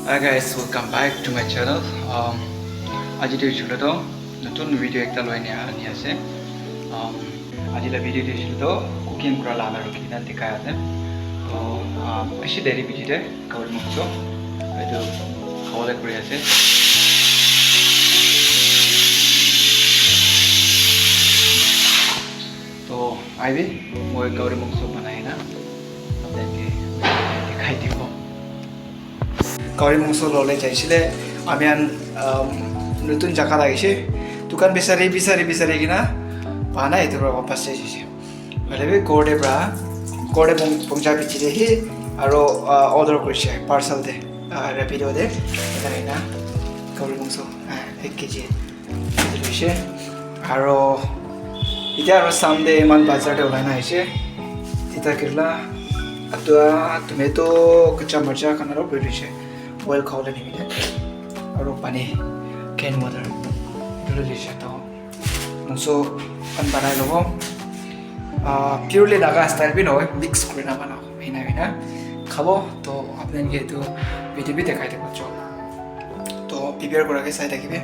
Hi guys, welcome back to my channel. আজি দিছিলোঁ তো নতুন ভিডিও একটা লৈ আনি আছে। আজি লা ভিডিও দিছিলোঁ তো কুকিং কৰা লানা ৰখিনা দেখাই আছে। তো বেছি দেৰি ভিডিওতে কাউৰী মাংস এইটো খাবলৈ কৰি আছে। তো আইবি মই কাউৰী মাংস বনাই না আপোনালোকে দেখাই দিব। কাউৰী মাংস ল'লে চাইছিলে আমি নতুন জায়গা লাগিছে দোকান বিচাৰি কিনা পোৱা নাই এইটোৰ পৰা বাপাছ চাইছে হ'লে গড়ে পঞ্চা বিচিলেহি আৰু অৰ্ডাৰ কৰিছে পাৰ্চেলতে ৰেপিড'তে এটা কাউৰী মাংস 1 কেজি লৈছে আৰু এতিয়া আৰু চানডে ইমান বাজাৰতে ওলাই নাহিছে তিতা কেৰেলা আদা টমেটো কচ্চা মৰচা খানাৰো লৈ লৈছে বইল খাবলৈ নিমিলে আৰু পানী কেন ৱাটাৰ এইটো লৈছে তো মাংস বনাই ল'ব পিউৰলি নাগা ষ্টাইল বি নহয় মিক্স কৰি নাবনাওঁ ভিনা খাব তো আপোনালোকে এইটো ভিডিঅ' দেখাই দিব তো প্ৰিপেয়াৰ কৰাকৈ চাই থাকিবি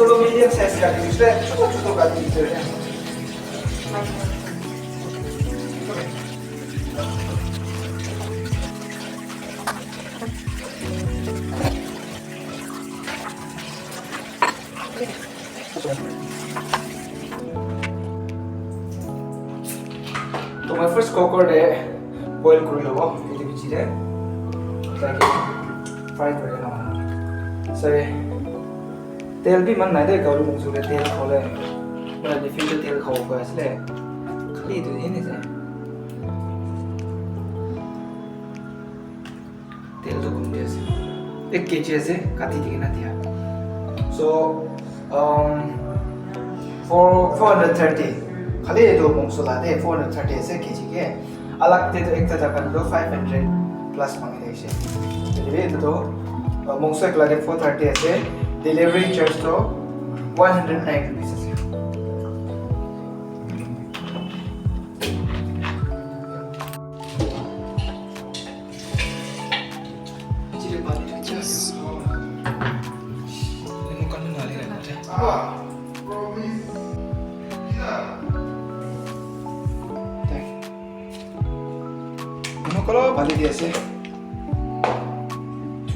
solo medium size cutting is there छोटा cutting is there तो मैं फर्स्ट कुकर दे बॉईल कर लो ये बीच दे ताकि फ्राई कर लेना सही तेल भी मन नहीं दे गाड़ी मुझे ले तेल खोले मैं डिफिकल्ट तेल खाओगे इसलिए खाली तो नहीं से तेल तो कम जैसे 1 केजी से काटी दिखना दिया so 430 खाली ये तो मसाला दे 430 से केजी के अलग ते तो एक जगह तो 500 प्लस मांगे इसे ये तो मसाला के लगे 430 से delivery charge to 109 rupees is chile pani just lemon kan nali rehna no kalo bali diye ase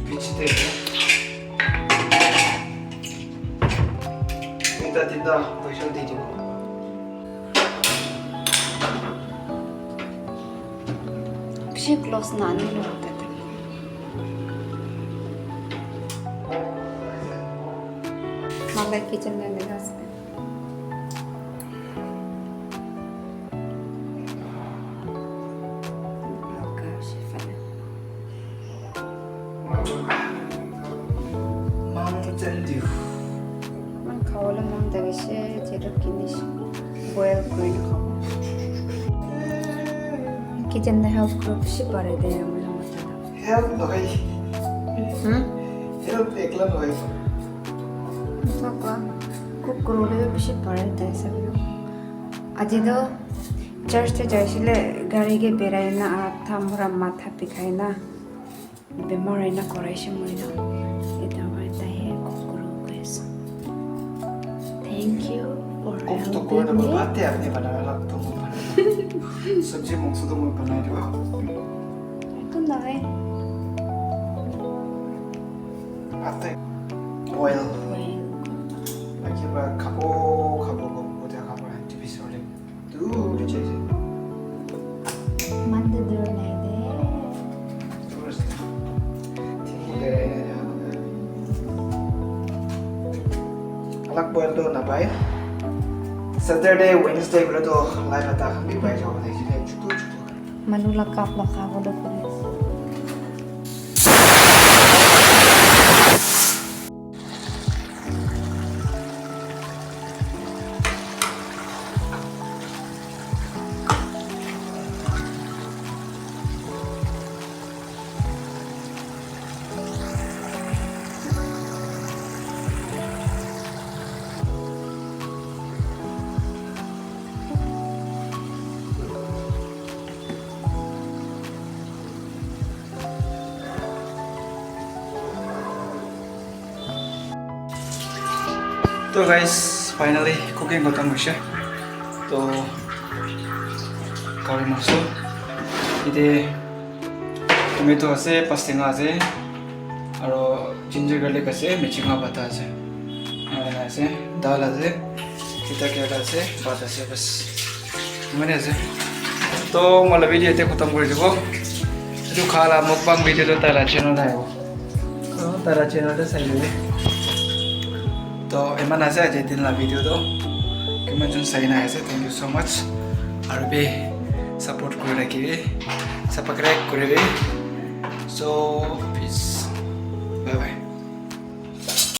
pichte tinda पैसा दे दो किसी क्लोज नानी होते थे नागा किचन में लगा सकते Mountain Dew খাওয়ালে মন দেখিছে যেটা কিনিস বয়েল করে খাবো কিচেনে হেল্প করে বেশি পারে দেয় আমার হেল্প নহয় হেল্প একলা নহয় তো কুক করলে বেশি পারে দেয় সব আজি তো চার্চে যাইছিলে গাড়িকে বেড়াই না আর থামরা মাথা পিখাই না বেমার না করাইছে মই না এটা আমার তাই Thank you for तो कोई ना बात है आपने बनाया लग तो सब्जी मुझसे तो मैं बनाई जो तो नहीं आते oil lagi ber kapo ko dia kapo nanti bisa oleh tu dia jadi mande dur nahi de terus tinggal alak boil to na bai Saturday Wednesday bro to live attack bi bai jaw dai sile chutu manula kap la khabo do kore तो guys finally cooking खत्म হৈছে तो কাৰি মাংস ইতে tomato আছে পাস্তেঙা আছে আৰু ginger garlic আছে মেচিঙা পাতা আছে আছে দাল আছে তিতা কেৰেলা আছে ভাত আছে বস ইমানে আছে তো মই ভিডিও এতে খতম কৰি দিব এইটো খালা মকবাং ভিডিওটো তাৰা চেনেলত আহিব তাৰা চেনেলতে চাই ল'বি तो एमान आसे आज दिन ला वीडियो तो किमान जुन सही ना आसे थैंक यू सो मच और भी सपोर्ट करे राखिबे सब्सक्राइब करे सो पीस बाय बाय